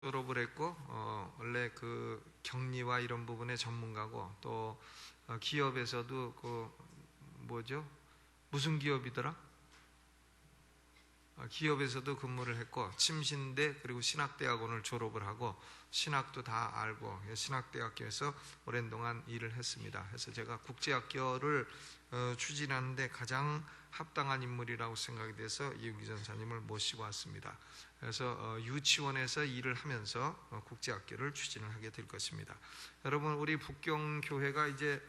졸업을 했고 원래 그 격리와 이런 부분의 전문가고 또 기업에서도 무슨 기업이더라? 기업에서도 근무를 했고 침신대 그리고 신학대학원을 졸업을 하고 신학도 다 알고 신학대학교에서 오랜 동안 일을 했습니다. 그래서 제가 국제학교를 추진하는데 가장 합당한 인물이라고 생각이 돼서 이은기 전사님을 모시고 왔습니다. 그래서 유치원에서 일을 하면서 국제학교를 추진을 하게 될 것입니다. 여러분, 우리 북경교회가 이제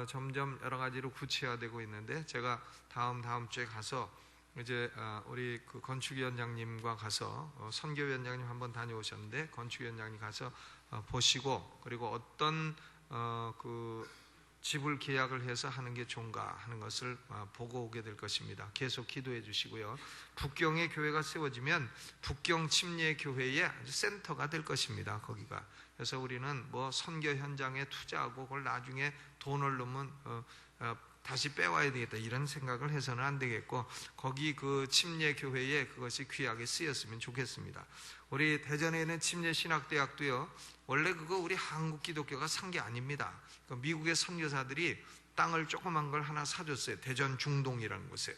점점 여러 가지로 구체화되고 있는데 제가 다음 주에 가서 이제 우리 그 건축위원장님과 가서 선교위원장님 한번 다녀오셨는데 건축위원장님 가서 보시고 그리고 어떤 그 집을 계약을 해서 하는 게 좋은가 하는 것을 보고 오게 될 것입니다. 계속 기도해 주시고요. 북경의 교회가 세워지면 북경 침례 교회의 아주 센터가 될 것입니다. 거기가. 그래서 우리는 뭐 선교 현장에 투자하고 그걸 나중에 돈을 넣으면 다시 빼와야 되겠다 이런 생각을 해서는 안 되겠고 거기 그 침례 교회에 그것이 귀하게 쓰였으면 좋겠습니다. 우리 대전에 있는 침례 신학대학도요, 원래 그거 우리 한국 기독교가 산 게 아닙니다. 그 미국의 선교사들이 땅을 조그만 걸 하나 사줬어요. 대전 중동이라는 곳에.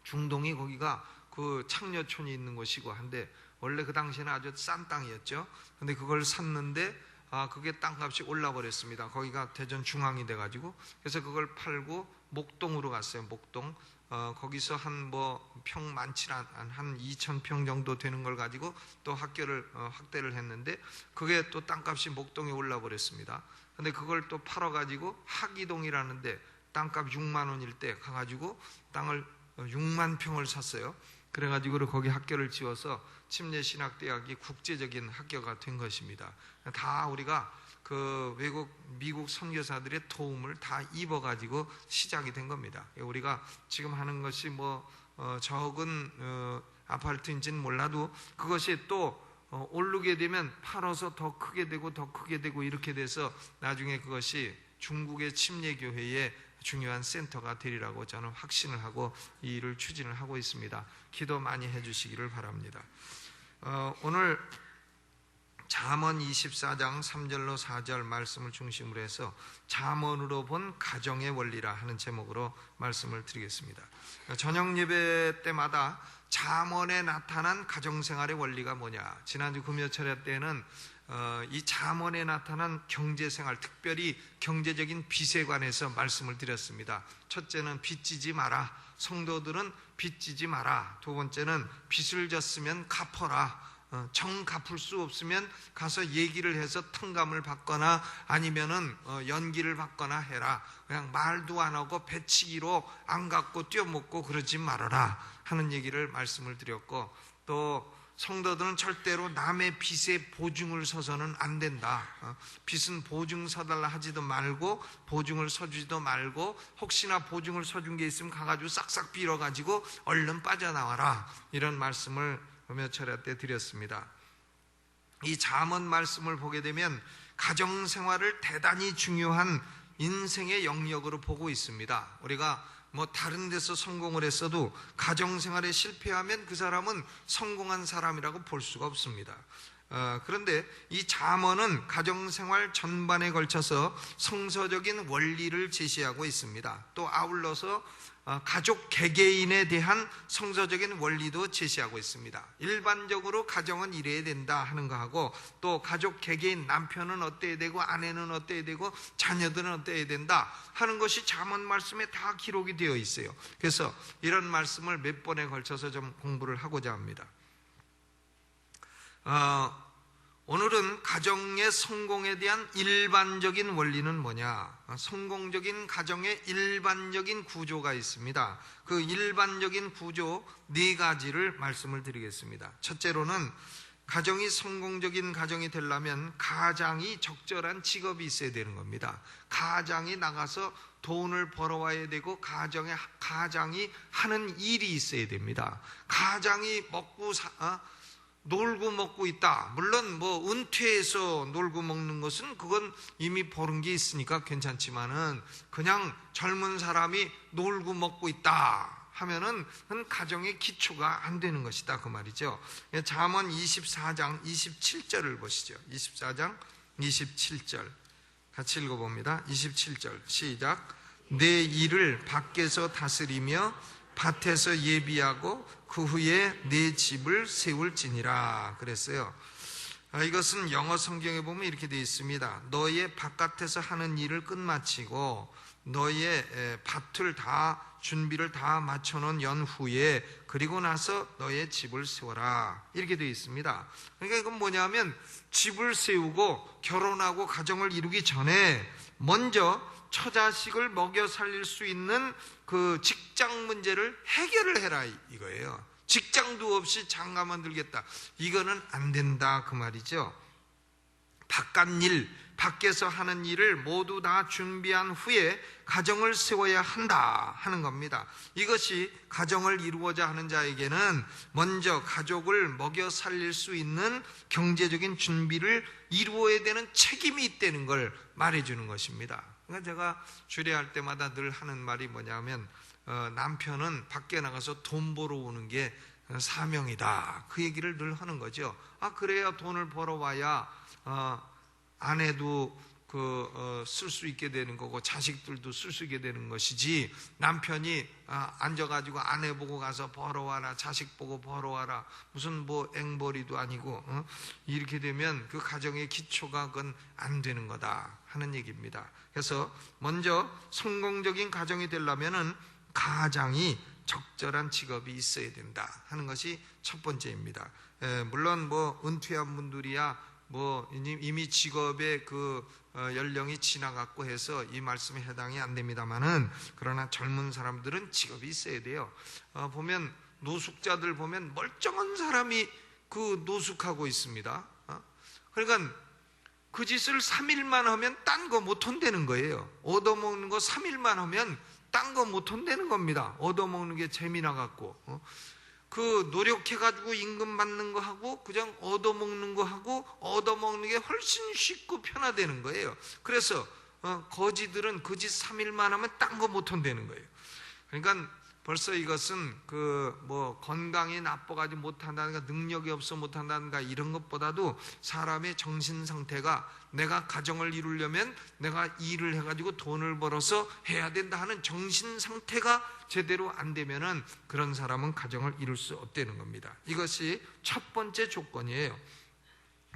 중동이 거기가 그 창녀촌이 있는 곳이고 한데 원래 그 당시에는 아주 싼 땅이었죠. 근데 그걸 샀는데 그게 땅값이 올라버렸습니다. 거기가 대전 중앙이 돼가지고 그래서 그걸 팔고 목동으로 갔어요. 목동. 거기서 한 평 많지 않은 한 2,000평 정도 되는 걸 가지고 또 학교를 확대를 했는데 그게 또 땅값이 목동에 올라버렸습니다. 근데 그걸 또 팔아가지고 하기동이라는데 땅값 6만 원일 때 가가지고 땅을 6만 평을 샀어요. 그래가지고 거기 학교를 지어서 침례신학대학이 국제적인 학교가 된 것입니다. 다 우리가 그 미국 선교사들의 도움을 다 입어가지고 시작이 된 겁니다. 우리가 지금 하는 것이 적은 아파트인지는 몰라도 그것이 또 오르게 되면 팔아서 더 크게 되고 이렇게 돼서 나중에 그것이 중국의 침례교회의 중요한 센터가 되리라고 저는 확신을 하고 이 일을 추진을 하고 있습니다. 기도 많이 해주시기를 바랍니다. 오늘 잠언 24장 3절로 4절 말씀을 중심으로 해서 잠언으로 본 가정의 원리라 하는 제목으로 말씀을 드리겠습니다. 저녁 예배 때마다 잠언에 나타난 가정생활의 원리가 뭐냐, 지난주 금요철야 때는 이 잠언에 나타난 경제생활, 특별히 경제적인 빚에 관해서 말씀을 드렸습니다. 첫째는 빚지지 마라. 성도들은 빚지지 마라. 두 번째는 빚을 졌으면 갚아라. 정 갚을 수 없으면 가서 얘기를 해서 탕감을 받거나 아니면은 연기를 받거나 해라. 그냥 말도 안 하고 배치기로 안 갚고 뛰어먹고 그러지 말아라 하는 얘기를 말씀을 드렸고, 또 성도들은 절대로 남의 빚에 보증을 서서는 안 된다. 빚은 보증 서달라 하지도 말고 보증을 서주지도 말고 혹시나 보증을 서준 게 있으면 가가지고 싹싹 빌어가지고 얼른 빠져나와라. 이런 말씀을 며칠 때 드렸습니다. 이 잠언 말씀을 보게 되면 가정생활을 대단히 중요한 인생의 영역으로 보고 있습니다. 우리가 다른 데서 성공을 했어도 가정생활에 실패하면 그 사람은 성공한 사람이라고 볼 수가 없습니다. 그런데 이 잠언은 가정생활 전반에 걸쳐서 성서적인 원리를 제시하고 있습니다. 또 아울러서 가족 개개인에 대한 성서적인 원리도 제시하고 있습니다. 일반적으로 가정은 이래야 된다 하는 거하고 또 가족 개개인, 남편은 어때야 되고 아내는 어때야 되고 자녀들은 어때야 된다 하는 것이 잠언 말씀에 다 기록이 되어 있어요. 그래서 이런 말씀을 몇 번에 걸쳐서 좀 공부를 하고자 합니다. 오늘은 가정의 성공에 대한 일반적인 원리는 뭐냐? 성공적인 가정의 일반적인 구조가 있습니다. 그 일반적인 구조 4가지를 말씀을 드리겠습니다. 첫째로는 가정이 성공적인 가정이 되려면 가장이 적절한 직업이 있어야 되는 겁니다. 가장이 나가서 돈을 벌어와야 되고 가장이 하는 일이 있어야 됩니다. 가장이 놀고 먹고 있다. 물론 은퇴해서 놀고 먹는 것은 그건 이미 버는 게 있으니까 괜찮지만은 그냥 젊은 사람이 놀고 먹고 있다 하면은 그건 가정의 기초가 안 되는 것이다 그 말이죠. 잠언 24장 27절을 보시죠. 24장 27절 같이 읽어봅니다. 27절 시작. 내 일을 밖에서 다스리며 밭에서 예비하고 그 후에 내 집을 세울지니라 그랬어요. 이것은 영어 성경에 보면 이렇게 되어 있습니다. 너의 바깥에서 하는 일을 끝마치고 너의 밭을 다 준비를 다 맞춰놓은 연후에 그리고 나서 너의 집을 세워라 이렇게 되어 있습니다. 그러니까 이건 뭐냐면 집을 세우고 결혼하고 가정을 이루기 전에 먼저 처자식을 먹여 살릴 수 있는 그 직장 문제를 해결을 해라 이거예요. 직장도 없이 장가만 들겠다 이거는 안 된다 그 말이죠. 바깥 일, 밖에서 하는 일을 모두 다 준비한 후에 가정을 세워야 한다 하는 겁니다. 이것이 가정을 이루고자 하는 자에게는 먼저 가족을 먹여 살릴 수 있는 경제적인 준비를 이루어야 되는 책임이 있다는 걸 말해주는 것입니다. 그러니까 제가 주례할 때마다 늘 하는 말이 뭐냐면 남편은 밖에 나가서 돈 벌어 오는 게 사명이다 그 얘기를 늘 하는 거죠. 그래야 돈을 벌어와야 아내도 쓸 수 있게 되는 거고 자식들도 쓸 수 있게 되는 것이지 남편이 앉아가지고 아내 보고 가서 벌어와라 자식 보고 벌어와라 무슨 뭐 앵벌이도 아니고 이렇게 되면 그 가정의 기초가 그건 안 되는 거다 하는 얘기입니다. 그래서 먼저 성공적인 가정이 되려면은 가장이 적절한 직업이 있어야 된다 하는 것이 첫 번째입니다. 물론 뭐 은퇴한 분들이야 뭐 이미 직업의 그 연령이 지나갔고 해서 이 말씀에 해당이 안 됩니다만은 그러나 젊은 사람들은 직업이 있어야 돼요. 보면 노숙자들 보면 멀쩡한 사람이 그 노숙하고 있습니다. 그러니까 그 짓을 3일만 하면 딴 거 못 혼대는 거예요. 얻어먹는 거 3일만 하면 딴 거 못 혼대는 겁니다. 얻어먹는 게 재미나 갖고 그 노력해가지고 임금 받는 거 하고 그냥 얻어먹는 거 하고 얻어먹는 게 훨씬 쉽고 편하다는 거예요. 그래서 거지들은 그 짓 3일만 하면 딴 거 못 혼대는 거예요. 그러니까 벌써 이것은 뭐 건강이 나빠가지고 못한다든가 능력이 없어 못한다든가 이런 것보다도 사람의 정신 상태가 내가 가정을 이루려면 내가 일을 해가지고 돈을 벌어서 해야 된다 하는 정신 상태가 제대로 안 되면은 그런 사람은 가정을 이룰 수 없다는 겁니다. 이것이 첫 번째 조건이에요.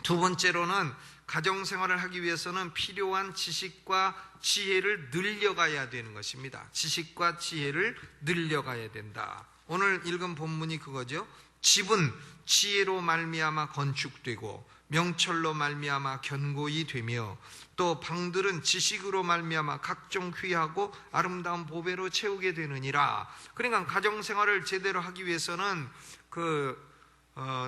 두 번째로는 가정생활을 하기 위해서는 필요한 지식과 지혜를 늘려가야 되는 것입니다. 지식과 지혜를 늘려가야 된다. 오늘 읽은 본문이 그거죠. 집은 지혜로 말미암아 건축되고 명철로 말미암아 견고히 되며 또 방들은 지식으로 말미암아 각종 귀하고 아름다운 보배로 채우게 되느니라. 그러니까 가정생활을 제대로 하기 위해서는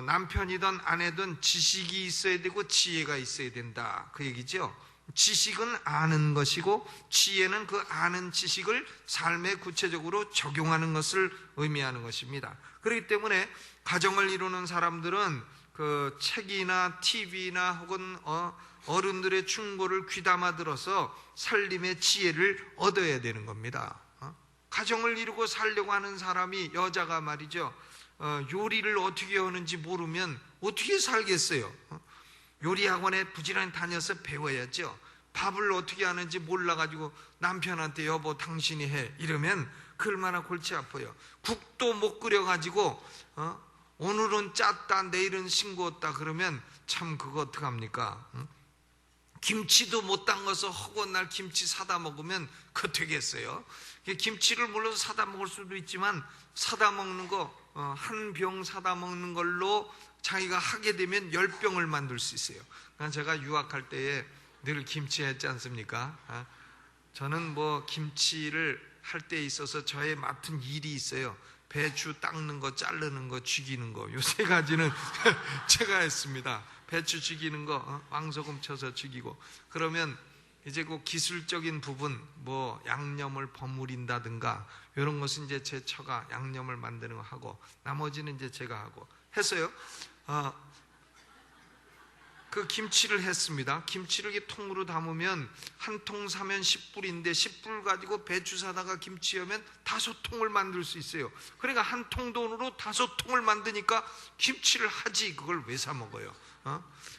남편이든 아내든 지식이 있어야 되고 지혜가 있어야 된다 그 얘기죠. 지식은 아는 것이고 지혜는 그 아는 지식을 삶에 구체적으로 적용하는 것을 의미하는 것입니다. 그렇기 때문에 가정을 이루는 사람들은 그 책이나 TV나 혹은 어른들의 충고를 귀담아 들어서 살림의 지혜를 얻어야 되는 겁니다. 가정을 이루고 살려고 하는 사람이 여자가 말이죠. 요리를 어떻게 하는지 모르면 어떻게 살겠어요? 요리학원에 부지런히 다녀서 배워야죠. 밥을 어떻게 하는지 몰라가지고 남편한테 여보 당신이 해 이러면 그 얼마나 골치 아파요. 국도 못 끓여가지고 오늘은 짰다 내일은 싱거웠다 그러면 참 그거 어떡합니까? 김치도 못 담가서 허구한 날 김치 사다 먹으면 그거 되겠어요? 김치를 물론 사다 먹을 수도 있지만 사다 먹는 거 한 병 사다 먹는 걸로 자기가 하게 되면 10병을 만들 수 있어요. 그러니까 제가 유학할 때에 늘 김치 했지 않습니까? 저는 뭐 김치를 할 때 있어서 저의 맡은 일이 있어요. 배추 닦는 거, 자르는 거, 죽이는 거, 요 세 가지는 제가 했습니다. 배추 죽이는 거, 왕소금 쳐서 죽이고, 그러면 이제 그 기술적인 부분, 뭐 양념을 버무린다든가 이런 것은 이제 제 처가 양념을 만드는 거 하고, 나머지는 이제 제가 하고 했어요. 그 김치를 했습니다. 김치를 이 통으로 담으면 한 통 사면 10불인데 10불 가지고 배추 사다가 김치 하면 5통을 만들 수 있어요. 그러니까 한 통 돈으로 5통을 만드니까 김치를 하지 그걸 왜 사 먹어요?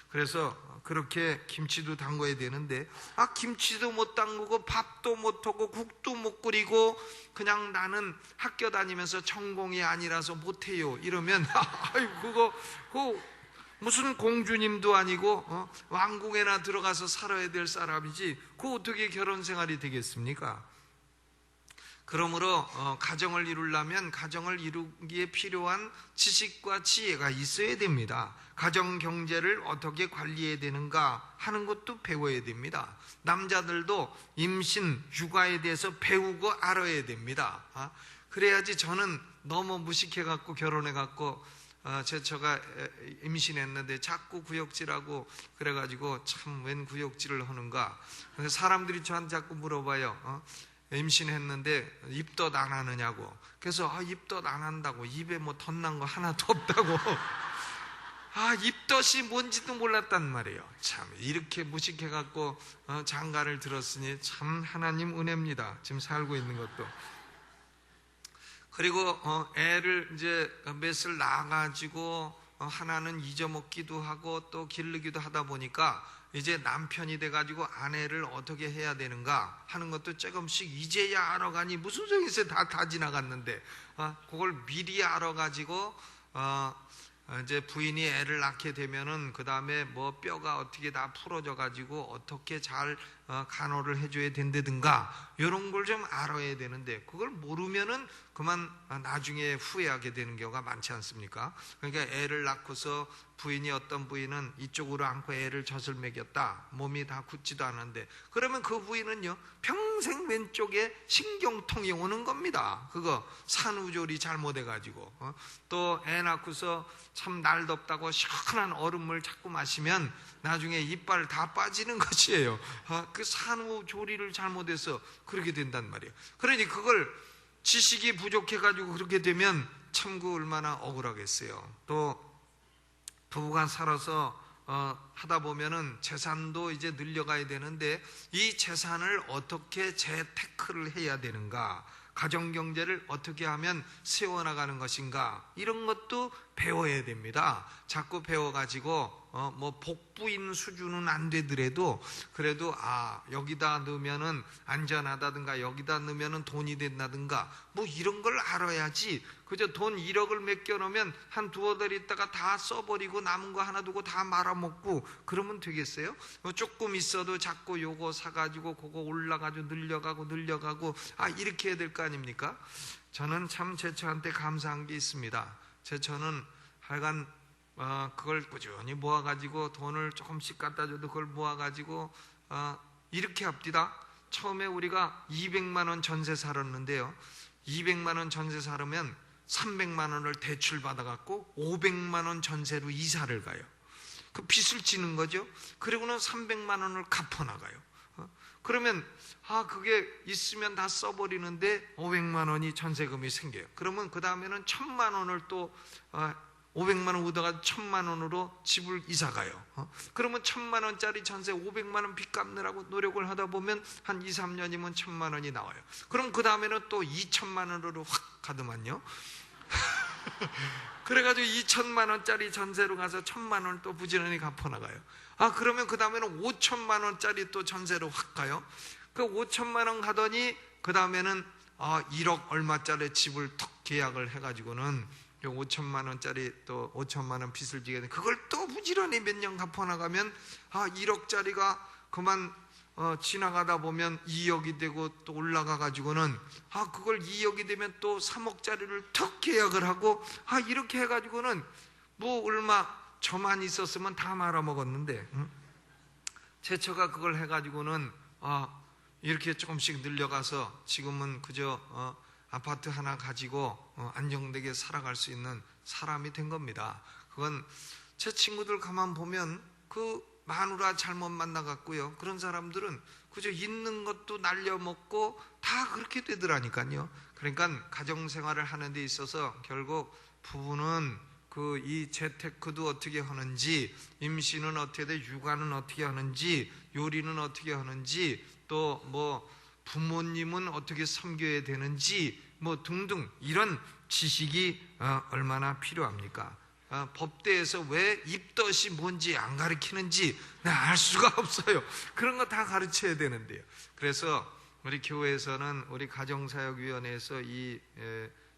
그래서 그렇게 김치도 담궈야 되는데 김치도 못 담그고 밥도 못 하고 국도 못 끓이고 그냥 나는 학교 다니면서 전공이 아니라서 못해요 이러면 그거 무슨 공주님도 아니고 왕궁에나 들어가서 살아야 될 사람이지 그 어떻게 결혼 생활이 되겠습니까? 그러므로 가정을 이루려면 가정을 이루기에 필요한 지식과 지혜가 있어야 됩니다. 가정 경제를 어떻게 관리해야 되는가 하는 것도 배워야 됩니다. 남자들도 임신, 육아에 대해서 배우고 알아야 됩니다. 그래야지 저는 너무 무식해갖고 결혼해갖고 제 처가 임신했는데 자꾸 구역질하고 그래가지고 참 웬 구역질을 하는가. 사람들이 저한테 자꾸 물어봐요. 임신했는데 입덧 안 하느냐고. 그래서 입덧 안 한다고. 입에 뭐 덧난 거 하나도 없다고. 입덧이 뭔지도 몰랐단 말이에요. 참 이렇게 무식해갖고 장가를 들었으니 참 하나님 은혜입니다. 지금 살고 있는 것도. 그리고 애를 이제 몇을 낳아가지고 하나는 잊어먹기도 하고 또 기르기도 하다 보니까 이제 남편이 돼가지고 아내를 어떻게 해야 되는가 하는 것도 조금씩 이제야 알아가니 무슨 소용이 있어요. 다 지나갔는데 그걸 미리 알아가지고 이제 부인이 애를 낳게 되면은 그 다음에 뭐 뼈가 어떻게 다 풀어져가지고 어떻게 잘 간호를 해줘야 된다든가 이런 걸 좀 알아야 되는데 그걸 모르면은 그만 나중에 후회하게 되는 경우가 많지 않습니까? 그러니까 애를 낳고서 부인이 어떤 부인은 이쪽으로 안고 애를 젖을 먹였다. 몸이 다 굳지도 않은데 그러면 그 부인은요 평생 왼쪽에 신경통이 오는 겁니다. 그거 산후조리 잘못해가지고 또 애 낳고서 참 날 덥다고 시원한 얼음물 자꾸 마시면 나중에 이빨 다 빠지는 것이에요. 그 산후조리를 잘못해서 그렇게 된단 말이에요. 그러니 그걸 지식이 부족해가지고 그렇게 되면 참 그 얼마나 억울하겠어요. 또 부부가 살아서 하다 보면은 재산도 이제 늘려가야 되는데 이 재산을 어떻게 재테크를 해야 되는가, 가정경제를 어떻게 하면 세워나가는 것인가 이런 것도 배워야 됩니다. 자꾸 배워가지고 뭐 복부인 수준은 안 되더라도 그래도 여기다 넣으면은 안전하다든가 여기다 넣으면은 돈이 된다든가 뭐 이런 걸 알아야지. 그저 돈 1억을 맡겨놓으면 한 두어 달 있다가 다 써버리고 남은 거 하나 두고 다 말아먹고 그러면 되겠어요? 조금 있어도 자꾸 요거 사가지고 그거 올라가지고 늘려가고 이렇게 해야 될 거 아닙니까? 저는 참 제 처한테 감사한 게 있습니다. 제 처는 하여간 그걸 꾸준히 모아가지고 돈을 조금씩 갖다 줘도 그걸 모아가지고 이렇게 합디다. 처음에 우리가 200만 원 전세 살았는데요. 200만 원 전세 살으면 300만 원을 대출 받아갖고 500만 원 전세로 이사를 가요. 그 빚을 지는 거죠. 그리고는 300만 원을 갚아나가요. 그러면 그게 있으면 다 써버리는데 500만 원이 전세금이 생겨요. 그러면 그 다음에는 1000만 원을 또 500만 원 얻어가 1000만 원으로 집을 이사가요. 그러면 1000만 원짜리 전세 500만 원 빚 갚느라고 노력을 하다 보면 한 2, 3년이면 1000만 원이 나와요. 그럼 그 다음에는 또 2000만 원으로 확 가더만요. 그래가지고 2000만 원짜리 전세로 가서 1000만 원을 또 부지런히 갚아나가요. 그러면 그 다음에는 5000만 원짜리 또 전세로 확 가요. 그 5000만 원 가더니 그 다음에는 1억 얼마짜리 집을 턱 계약을 해가지고는 5천만 원짜리 또 5천만 원 빚을 지게 돼. 그걸 또 부지런히 몇 년 갚아나가면 1억짜리가 그만 지나가다 보면 2억이 되고 또 올라가 가지고는 그걸 2억이 되면 또 3억짜리를 턱 계약을 하고 이렇게 해가지고는 뭐 얼마 저만 있었으면 다 말아먹었는데 제 처가 그걸 해가지고는 이렇게 조금씩 늘려가서 지금은 그저 아파트 하나 가지고 안정되게 살아갈 수 있는 사람이 된 겁니다. 그건 제 친구들 가만 보면 그 마누라 잘못 만나갔고요. 그런 사람들은 그저 있는 것도 날려먹고 다 그렇게 되더라니까요. 그러니까 가정생활을 하는 데 있어서 결국 부부는 이 재테크도 어떻게 하는지, 임신은 어떻게 돼, 육아는 어떻게 하는지, 요리는 어떻게 하는지, 또 뭐 부모님은 어떻게 섬겨야 되는지 뭐 등등 이런 지식이 얼마나 필요합니까? 법대에서 왜 입덧이 뭔지 안 가르치는지 알 수가 없어요. 그런 거 다 가르쳐야 되는데요. 그래서 우리 교회에서는 우리 가정사역위원회에서 이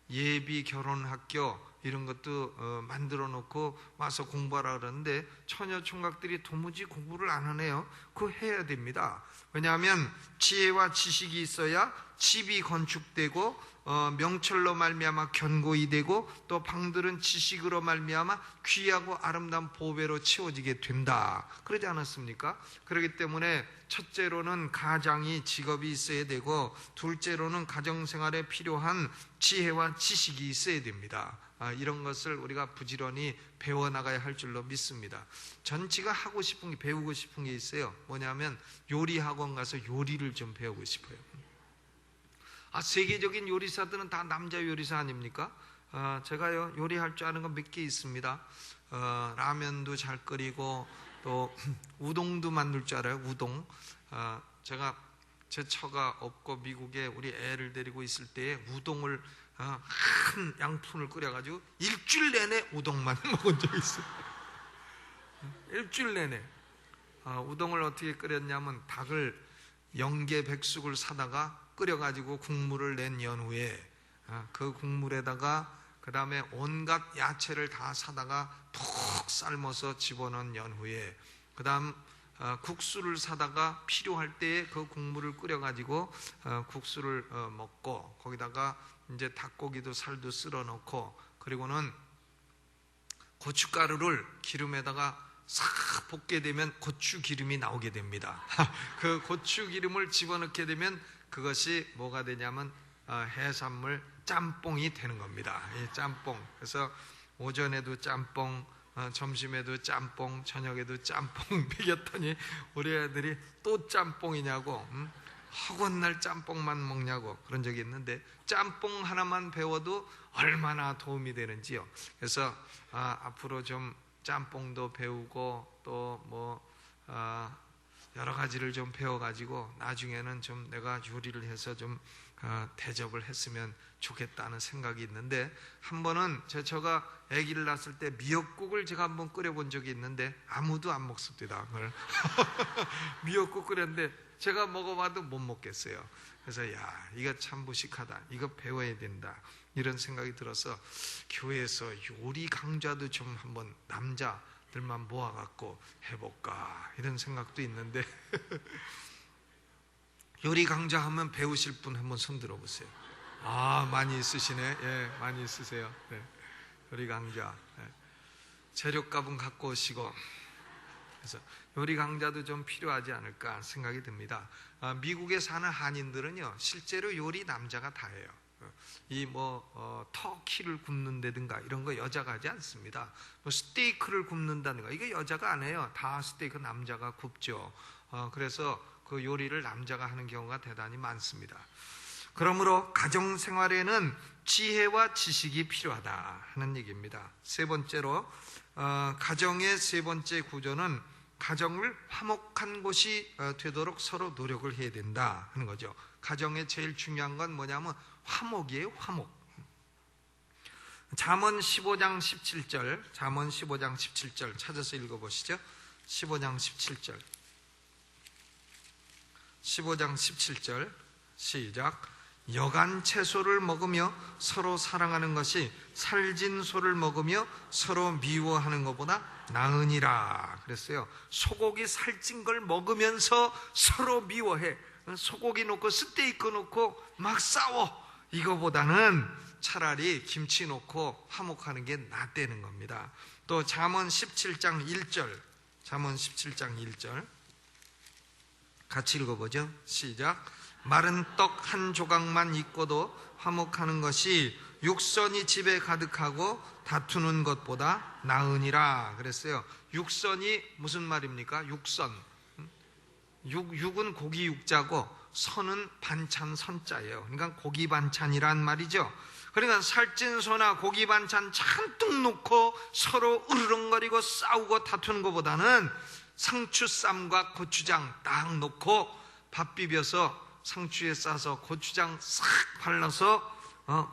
예비 결혼학교 이런 것도 만들어 놓고 와서 공부하라 그러는데 처녀 총각들이 도무지 공부를 안 하네요. 그거 해야 됩니다. 왜냐하면 지혜와 지식이 있어야 집이 건축되고 명철로 말미암아 견고히 되고 또 방들은 지식으로 말미암아 귀하고 아름다운 보배로 채워지게 된다. 그러지 않았습니까? 그렇기 때문에 첫째로는 가장이 직업이 있어야 되고 둘째로는 가정생활에 필요한 지혜와 지식이 있어야 됩니다. 이런 것을 우리가 부지런히 배워나가야 할 줄로 믿습니다. 전치가 하고 싶은 게, 배우고 싶은 게 있어요. 뭐냐면 요리학원 가서 요리를 좀 배우고 싶어요. 세계적인 요리사들은 다 남자 요리사 아닙니까? 제가요 요리할 줄 아는 건 몇 개 있습니다. 라면도 잘 끓이고 또 우동도 만들 줄 알아요. 우동. 제가 제 처가 없고 미국에 우리 애를 데리고 있을 때에 우동을 한 양푼을 끓여가지고 일주일 내내 우동만 먹은 적이 있어요. 일주일 내내. 우동을 어떻게 끓였냐면 닭을 영계 백숙을 사다가 끓여가지고 국물을 낸 연후에 그 국물에다가 그 다음에 온갖 야채를 다 사다가 푹 삶아서 집어넣은 연후에 그 다음 국수를 사다가 필요할 때에 그 국물을 끓여가지고 국수를 먹고 거기다가 이제 닭고기도 살도 쓸어 넣고 그리고는 고춧가루를 기름에다가 싹 볶게 되면 고추 기름이 나오게 됩니다. 그 고추 기름을 집어넣게 되면 그것이 뭐가 되냐면 해산물 짬뽕이 되는 겁니다. 이 짬뽕. 그래서 오전에도 짬뽕, 점심에도 짬뽕, 저녁에도 짬뽕 먹였더니 우리 애들이 또 짬뽕이냐고, 허건 날 짬뽕만 먹냐고 그런 적이 있는데 짬뽕 하나만 배워도 얼마나 도움이 되는지요. 그래서 앞으로 좀 짬뽕도 배우고 또 뭐 여러 가지를 좀 배워가지고 나중에는 좀 내가 요리를 해서 좀 대접을 했으면 좋겠다는 생각이 있는데 한 번은 제 처가 아기를 낳았을 때 미역국을 제가 한번 끓여본 적이 있는데 아무도 안 먹습니다. 그걸 미역국 끓였는데 제가 먹어봐도 못 먹겠어요. 그래서 야 이거 참 무식하다. 이거 배워야 된다. 이런 생각이 들어서 교회에서 요리 강좌도 좀 한번 남자들만 모아갖고 해볼까 이런 생각도 있는데 요리 강좌 하면 배우실 분 한번 손 들어보세요. 많이 있으시네. 예, 많이 있으세요. 네. 요리 강좌. 네. 재료값은 갖고 오시고 그래서 요리 강좌도 좀 필요하지 않을까 생각이 듭니다. 미국에 사는 한인들은요 실제로 요리 남자가 다 해요. 이 터키를 굽는다든가 이런 거 여자가 하지 않습니다. 스테이크를 굽는다든가 이거 여자가 안 해요. 다 스테이크 남자가 굽죠. 그래서 그 요리를 남자가 하는 경우가 대단히 많습니다. 그러므로 가정생활에는 지혜와 지식이 필요하다 하는 얘기입니다. 세 번째로 가정의 세 번째 구조는 가정을 화목한 곳이 되도록 서로 노력을 해야 된다 하는 거죠. 가정의 제일 중요한 건 뭐냐면 화목이에요. 화목. 잠언 15장 17절 잠언 15장 17절 찾아서 읽어보시죠. 15장 17절 15장 17절 시작. 여간 채소를 먹으며 서로 사랑하는 것이 살진 소를 먹으며 서로 미워하는 것보다 나으니라 그랬어요. 소고기 살찐 걸 먹으면서 서로 미워해. 소고기 놓고 스테이크 놓고 막 싸워. 이거보다는 차라리 김치 놓고 화목하는 게 낫다는 겁니다. 또 잠언 17장 1절 잠언 17장 1절 같이 읽어보죠. 시작. 마른 떡 한 조각만 있고도 화목하는 것이 육선이 집에 가득하고 다투는 것보다 나으니라 그랬어요. 육선이 무슨 말입니까? 육선. 육은 고기 육자고 선은 반찬 선자예요. 그러니까 고기 반찬이란 말이죠. 그러니까 살찐 소나 고기 반찬 잔뜩 놓고 서로 으르렁거리고 싸우고 다투는 것보다는 상추쌈과 고추장 딱 놓고 밥 비벼서 상추에 싸서 고추장 싹 발라서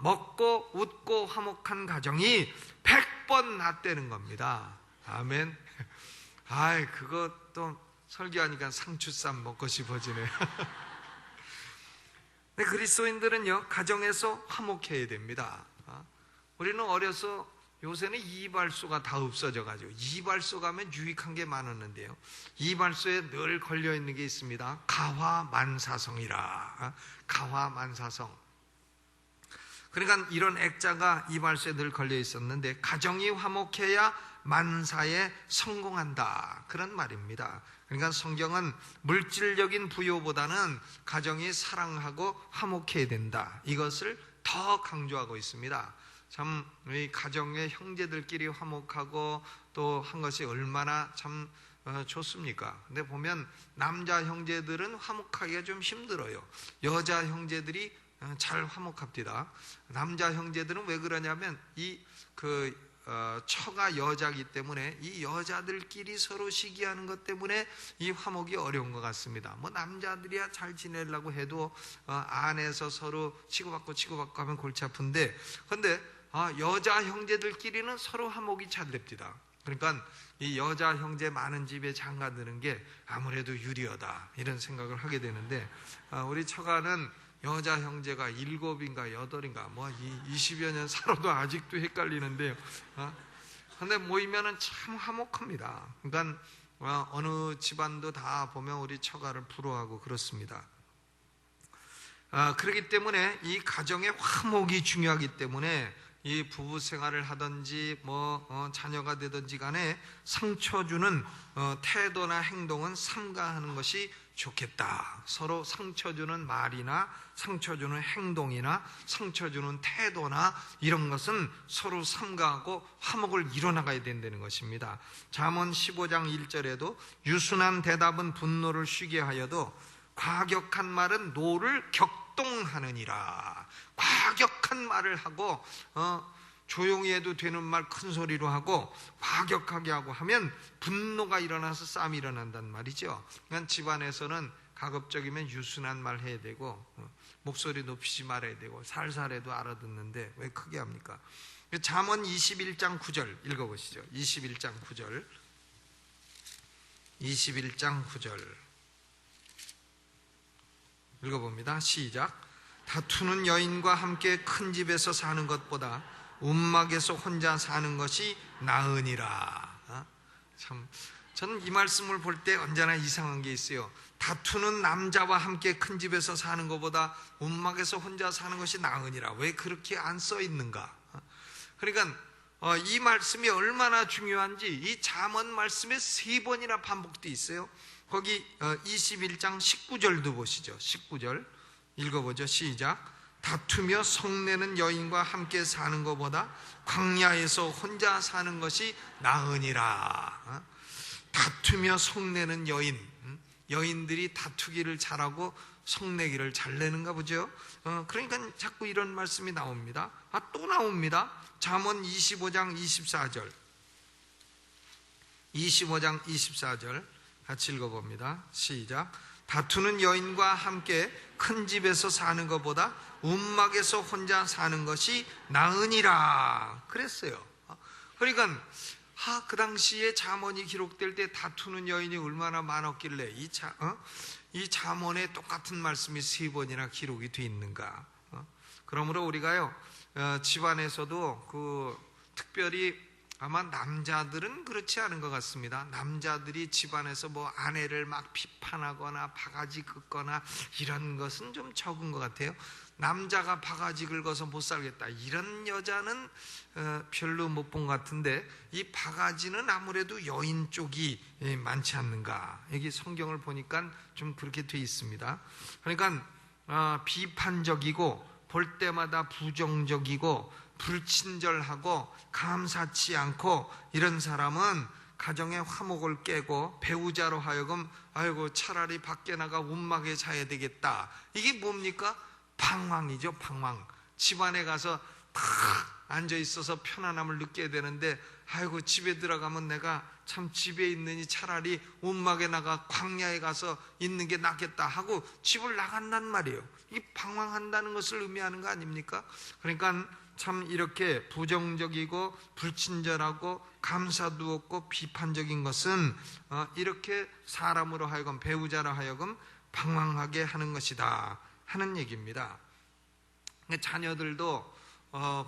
먹고 웃고 화목한 가정이 100번 낫다는 겁니다. 아멘. 아이, 그것도 설교하니까 상추쌈 먹고 싶어지네. 근데 그리스도인들은요, 가정에서 화목해야 됩니다. 우리는 어려서 요새는 이발소가 다 없어져가지고 이발소 가면 유익한 게 많았는데요, 이발소에 늘 걸려있는 게 있습니다. 가화만사성이라. 가화만사성. 그러니까 이런 액자가 이발소에 늘 걸려 있었는데, 가정이 화목해야 만사에 성공한다, 그런 말입니다. 그러니까 성경은 물질적인 부요보다는 가정이 사랑하고 화목해야 된다, 이것을 더 강조하고 있습니다. 참 이 가정의 형제들끼리 화목하고 또 한 것이 얼마나 참 좋습니까? 근데 보면 남자 형제들은 화목하기가 좀 힘들어요. 여자 형제들이 잘 화목합니다. 남자 형제들은 왜 그러냐면 처가 여자기 때문에 이 여자들끼리 서로 시기하는 것 때문에 이 화목이 어려운 것 같습니다. 뭐 남자들이야 잘 지내려고 해도 안에서 서로 치고받고 하면 골치 아픈데, 근데 여자 형제들끼리는 서로 화목이 잘 됩니다. 그러니까 이 여자 형제 많은 집에 장가드는 게 아무래도 유리하다, 이런 생각을 하게 되는데, 우리 처가는 여자 형제가 7인가 8인가 20여 년 살아도 아직도 헷갈리는데요. 근데 모이면은 참 화목합니다. 그러니까 어느 집안도 다 보면 우리 처가를 부러워하고 그렇습니다. 그렇기 때문에 이 가정의 화목이 중요하기 때문에 이 부부 생활을 하든지 자녀가 되든지 간에 상처 주는 태도나 행동은 삼가하는 것이 좋겠다. 서로 상처 주는 말이나 상처 주는 행동이나 상처 주는 태도나 이런 것은 서로 삼가하고 화목을 이뤄나가야 된다는 것입니다. 잠언 15장 1절에도 유순한 대답은 분노를 쉬게 하여도 과격한 말은 노를 격동하느니라. 과격한 말을 하고 조용히 해도 되는 말 큰 소리로 하고 과격하게 하고 하면 분노가 일어나서 싸움이 일어난단 말이죠. 그러니까 집안에서는 가급적이면 유순한 말 해야 되고 목소리 높이지 말아야 되고 살살해도 알아듣는데 왜 크게 합니까? 잠언 21장 9절 읽어보시죠. 21장 9절 21장 9절 읽어봅니다. 시작. 다투는 여인과 함께 큰 집에서 사는 것보다 움막에서 혼자 사는 것이 나으니라. 참, 저는 이 말씀을 볼 때 언제나 이상한 게 있어요. 다투는 남자와 함께 큰 집에서 사는 것보다 움막에서 혼자 사는 것이 나으니라. 왜 그렇게 안 써 있는가? 그러니까 이 말씀이 얼마나 중요한지 이 잠언 말씀에 3번이나 반복되어 있어요. 거기 21장 19절도 보시죠. 19절 읽어보죠. 시작. 다투며 성내는 여인과 함께 사는 것보다 광야에서 혼자 사는 것이 나으니라. 다투며 성내는 여인, 여인들이 다투기를 잘하고 성내기를 잘 내는가 보죠. 그러니까 자꾸 이런 말씀이 나옵니다. 또 나옵니다. 잠언 25장 24절 25장 24절 같이 읽어봅니다. 시작. 다투는 여인과 함께 큰 집에서 사는 것보다 움막에서 혼자 사는 것이 나으니라 그랬어요. 그러니까 그 당시에 잠언이 기록될 때 다투는 여인이 얼마나 많았길래 이 잠언에 똑같은 말씀이 3번이나 기록이 되어 있는가. 그러므로 우리가요 집안에서도 특별히 아마 남자들은 그렇지 않은 것 같습니다. 남자들이 집안에서 아내를 막 비판하거나 바가지 긁거나 이런 것은 좀 적은 것 같아요. 남자가 바가지 긁어서 못 살겠다 이런 여자는 별로 못 본 것 같은데, 이 바가지는 아무래도 여인 쪽이 많지 않는가. 여기 성경을 보니까 좀 그렇게 돼 있습니다. 그러니까 비판적이고 볼 때마다 부정적이고 불친절하고 감사치 않고 이런 사람은 가정의 화목을 깨고 배우자로 하여금 차라리 밖에 나가 움막에 자야 되겠다. 이게 뭡니까? 방황이죠. 방황. 집안에 가서 앉아 있어서 편안함을 느껴야 되는데, 아이고 집에 들어가면 내가 참 집에 있느니 차라리 움막에 나가 광야에 가서 있는 게 낫겠다 하고 집을 나간단 말이에요. 이 방황한다는 것을 의미하는 거 아닙니까? 그러니까 참 이렇게 부정적이고 불친절하고 감사도 없고 비판적인 것은 이렇게 사람으로 하여금, 배우자로 하여금 방황하게 하는 것이다 하는 얘기입니다. 자녀들도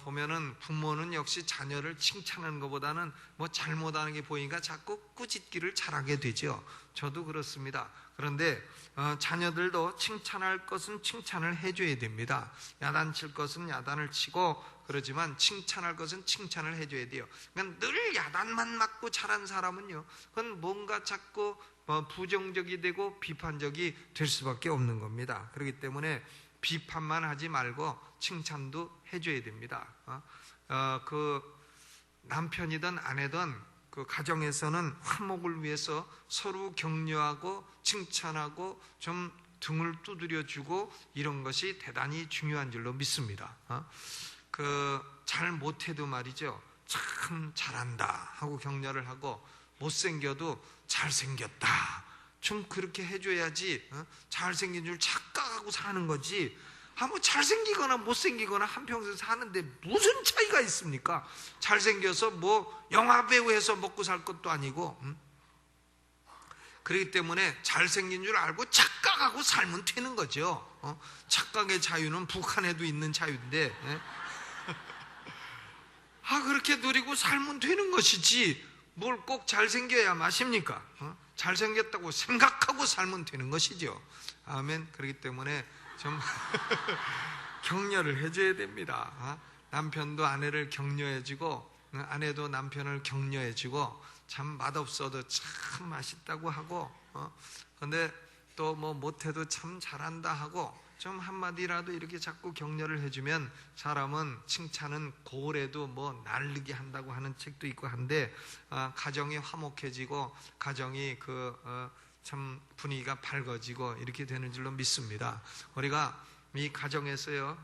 보면은 부모는 역시 자녀를 칭찬하는 것보다는 뭐 잘못하는 게 보이니까 자꾸 꾸짖기를 잘하게 되죠. 저도 그렇습니다. 그런데 자녀들도 칭찬할 것은 칭찬을 해줘야 됩니다. 야단칠 것은 야단을 치고, 그러지만 칭찬할 것은 칭찬을 해줘야 돼요. 그러니까 늘 야단만 맞고 자란 사람은요, 그건 뭔가 자꾸 부정적이 되고 비판적이 될 수밖에 없는 겁니다. 그렇기 때문에 비판만 하지 말고 칭찬도 해줘야 됩니다. 그 남편이든 아내든 그 가정에서는 화목을 위해서 서로 격려하고 칭찬하고 좀 등을 두드려주고 이런 것이 대단히 중요한 줄로 믿습니다. 잘 못해도 말이죠, 참 잘한다 하고 격려를 하고, 못생겨도 잘생겼다 좀 그렇게 해줘야지. 잘생긴 줄 착각하고 사는 거지, 뭐 잘생기거나 못생기거나 한평생 사는데 무슨 차이가 있습니까? 잘생겨서 뭐 영화배우 해서 먹고 살 것도 아니고. 그렇기 때문에 잘생긴 줄 알고 착각하고 살면 되는 거죠. 착각의 자유는 북한에도 있는 자유인데, 그렇게 누리고 살면 되는 것이지 뭘 꼭 잘생겨야 마십니까? 잘생겼다고 생각하고 살면 되는 것이죠. 아멘. 그렇기 때문에 좀 격려를 해줘야 됩니다. 남편도 아내를 격려해주고, 아내도 남편을 격려해주고, 참 맛없어도 참 맛있다고 하고, 근데 또 뭐 못해도 참 잘한다 하고 좀 한마디라도 이렇게 자꾸 격려를 해주면 사람은, 칭찬은 고래도 뭐 날르게 한다고 하는 책도 있고 한데, 가정이 화목해지고 가정이 참 분위기가 밝아지고 이렇게 되는 줄로 믿습니다. 우리가 이 가정에서요,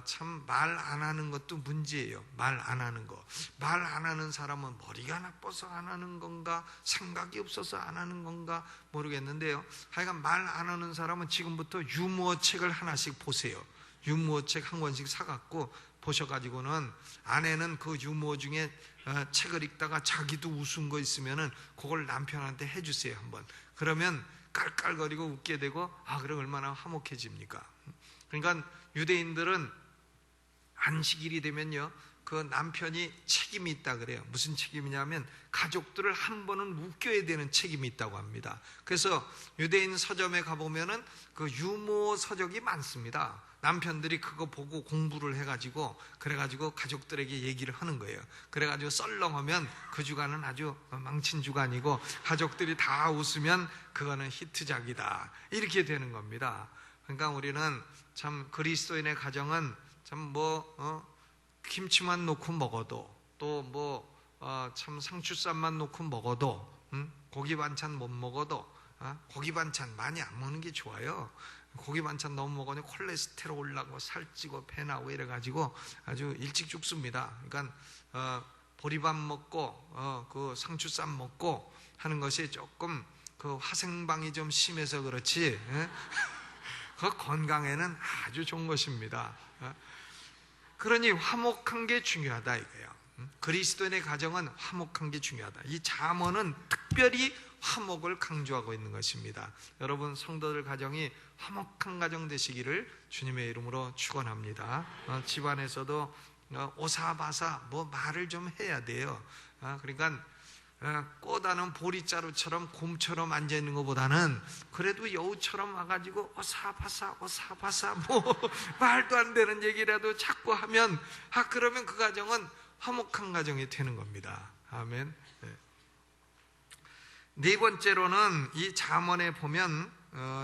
참 말 안 하는 것도 문제예요. 말 안 하는 거. 말 안 하는 사람은 머리가 나빠서 안 하는 건가, 생각이 없어서 안 하는 건가 모르겠는데요, 하여간 말 안 하는 사람은 지금부터 유머 책을 하나씩 보세요. 유머 책 한 권씩 사갖고 보셔가지고는, 아내는 그 유머 중에 책을 읽다가 자기도 웃은 거 있으면은 그걸 남편한테 해주세요 한번. 그러면 깔깔거리고 웃게 되고, 그럼 얼마나 화목해집니까? 그러니까 유대인들은 안식일이 되면요, 그 남편이 책임이 있다 그래요. 무슨 책임이냐면 가족들을 한 번은 웃겨야 되는 책임이 있다고 합니다. 그래서 유대인 서점에 가보면은 그 유머 서적이 많습니다. 남편들이 그거 보고 공부를 해가지고, 그래가지고 가족들에게 얘기를 하는 거예요. 그래가지고 썰렁하면 그 주간은 아주 망친 주간이고, 가족들이 다 웃으면 그거는 히트작이다, 이렇게 되는 겁니다. 그러니까 우리는 참 그리스도인의 가정은 참 김치만 놓고 먹어도, 또 참 상추쌈만 놓고 먹어도, 고기 반찬 못 먹어도, 고기 반찬 많이 안 먹는 게 좋아요. 고기 반찬 너무 먹으면 콜레스테롤 올라가고 살찌고 배 나오고 이래가지고 아주 일찍 죽습니다. 그러니까 보리밥 먹고 그 상추쌈 먹고 하는 것이 조금 그 화생방이 좀 심해서 그렇지, 그 건강에는 아주 좋은 것입니다. 그러니 화목한 게 중요하다 이거예요. 그리스도인의 가정은 화목한 게 중요하다. 이 잠언은 특별히 화목을 강조하고 있는 것입니다. 여러분 성도들 가정이 화목한 가정 되시기를 주님의 이름으로 축원합니다. 집안에서도 오사바사 말을 좀 해야 돼요. 그러니까 꽃하는 보리자루처럼 곰처럼 앉아있는 것보다는 그래도 여우처럼 와가지고 오사바사 말도 안 되는 얘기라도 자꾸 하면, 그러면 그 가정은 화목한 가정이 되는 겁니다. 아멘. 네 번째로는 이 잠언에 보면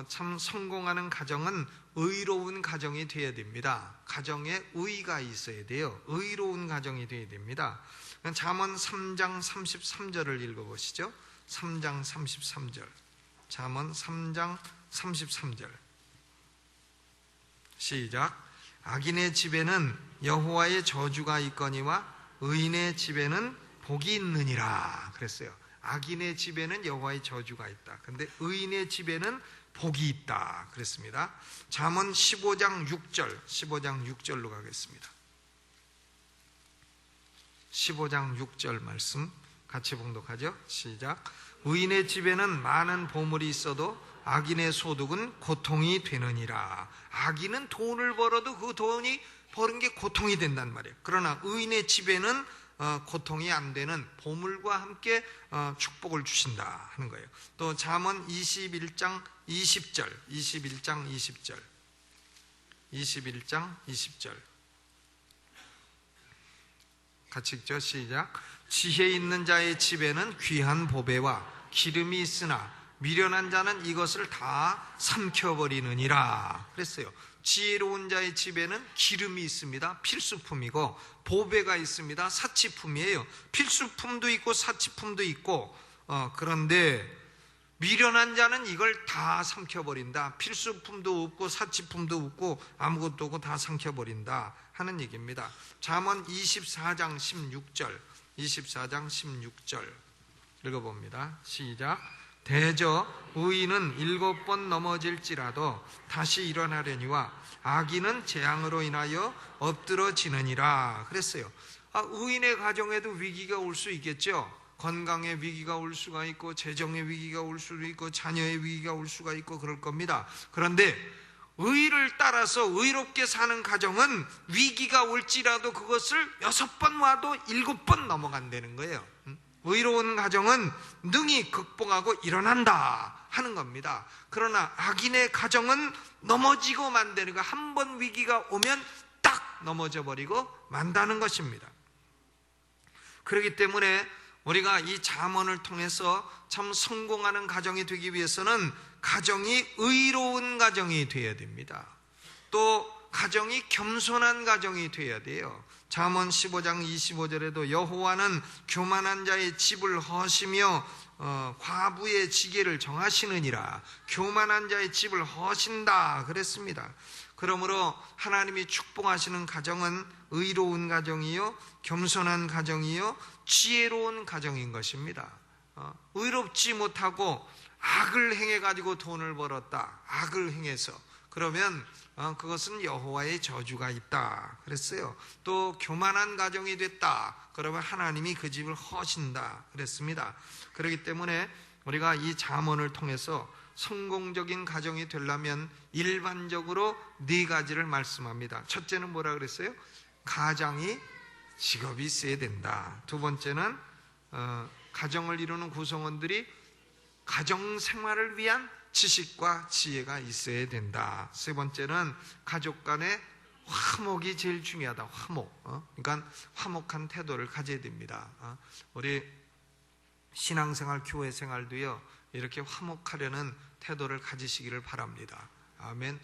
참 성공하는 가정은 의로운 가정이 되어야 됩니다. 가정에 의가 있어야 돼요. 의로운 가정이 되어야 됩니다. 잠언 3장 33절을 읽어보시죠. 3장 33절. 잠언 3장 33절. 시작. 악인의 집에는 여호와의 저주가 있거니와 의인의 집에는 복이 있느니라 그랬어요. 악인의 집에는 여호와의 저주가 있다. 근데 의인의 집에는 복이 있다 그랬습니다. 잠언 15장 6절로 가겠습니다. 15장 6절 말씀 같이 봉독하죠. 시작. 의인의 집에는 많은 보물이 있어도 악인의 소득은 고통이 되느니라. 악인은 돈을 벌어도 그 돈이 버는 게 고통이 된단 말이에요. 그러나 의인의 집에는 고통이 안 되는 보물과 함께 축복을 주신다 하는 거예요. 또 잠언 21장 20절 같이 읽죠. 시작. 지혜 있는 자의 집에는 귀한 보배와 기름이 있으나 미련한 자는 이것을 다 삼켜버리느니라 그랬어요. 지혜로운 자의 집에는 기름이 있습니다. 필수품이고 보배가 있습니다. 사치품이에요. 필수품도 있고 사치품도 있고 그런데 미련한 자는 이걸 다 삼켜버린다. 필수품도 없고 사치품도 없고 아무것도 없고 다 삼켜버린다 하는 얘기입니다. 잠언 24장 16절 읽어봅니다. 시작. 대저 의인은 7번 넘어질지라도 다시 일어나려니와 악인은 재앙으로 인하여 엎드러지느니라 그랬어요. 의인의 가정에도 위기가 올 수 있겠죠. 건강의 위기가 올 수가 있고 재정의 위기가 올 수도 있고 자녀의 위기가 올 수가 있고 그럴 겁니다. 그런데 의를 따라서 의롭게 사는 가정은 위기가 올지라도 그것을 6번 와도 7번 넘어간다는 거예요. 의로운 가정은 능히 극복하고 일어난다 하는 겁니다. 그러나 악인의 가정은 넘어지고 만다는 거, 한 번 위기가 오면 딱 넘어져 버리고 만다는 것입니다. 그렇기 때문에 우리가 이 잠언을 통해서 참 성공하는 가정이 되기 위해서는 가정이 의로운 가정이 되어야 됩니다. 또 가정이 겸손한 가정이 되어야 돼요. 잠언 15장 25절에도 여호와는 교만한 자의 집을 허시며 과부의 지게를 정하시느니라. 교만한 자의 집을 허신다 그랬습니다. 그러므로 하나님이 축복하시는 가정은 의로운 가정이요 겸손한 가정이요 지혜로운 가정인 것입니다. 의롭지 못하고 악을 행해가지고 돈을 벌었다. 악을 행해서 그러면 그것은 여호와의 저주가 있다 그랬어요. 또 교만한 가정이 됐다 그러면 하나님이 그 집을 허신다 그랬습니다. 그렇기 때문에 우리가 이 잠언을 통해서 성공적인 가정이 되려면 일반적으로 4가지를 말씀합니다. 첫째는 뭐라 그랬어요? 가장이 직업이 있어야 된다. 두 번째는 가정을 이루는 구성원들이 가정생활을 위한 지식과 지혜가 있어야 된다. 세 번째는 가족 간의 화목이 제일 중요하다. 화목. 그러니까 화목한 태도를 가져야 됩니다. 우리 신앙생활, 교회생활도요 이렇게 화목하려는 태도를 가지시기를 바랍니다. 아멘.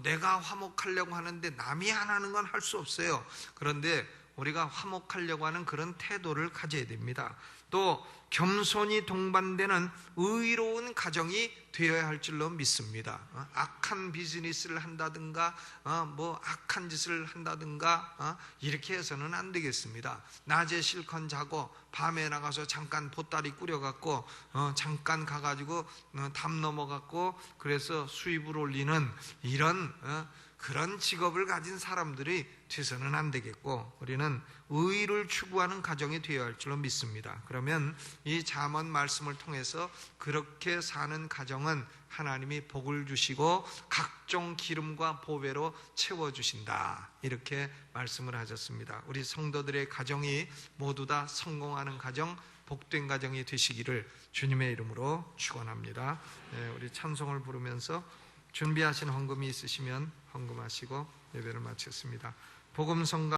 내가 화목하려고 하는데 남이 안 하는 건 할 수 없어요. 그런데 우리가 화목하려고 하는 그런 태도를 가져야 됩니다. 또 겸손이 동반되는 의로운 가정이 되어야 할 줄로 믿습니다. 악한 비즈니스를 한다든가 악한 짓을 한다든가 이렇게 해서는 안 되겠습니다. 낮에 실컷 자고 밤에 나가서 잠깐 보따리 꾸려갖고 잠깐 가가지고 담 넘어갖고 그래서 수입을 올리는 이런 그런 직업을 가진 사람들이 돼서는 안 되겠고 우리는 의를 추구하는 가정이 되어야 할 줄로 믿습니다. 그러면 이 잠언 말씀을 통해서 그렇게 사는 가정은 하나님이 복을 주시고 각종 기름과 보배로 채워주신다 이렇게 말씀을 하셨습니다. 우리 성도들의 가정이 모두 다 성공하는 가정, 복된 가정이 되시기를 주님의 이름으로 축원합니다. 우리 찬송을 부르면서 준비하신 헌금이 있으시면 헌금하시고 예배를 마치겠습니다. 복음성가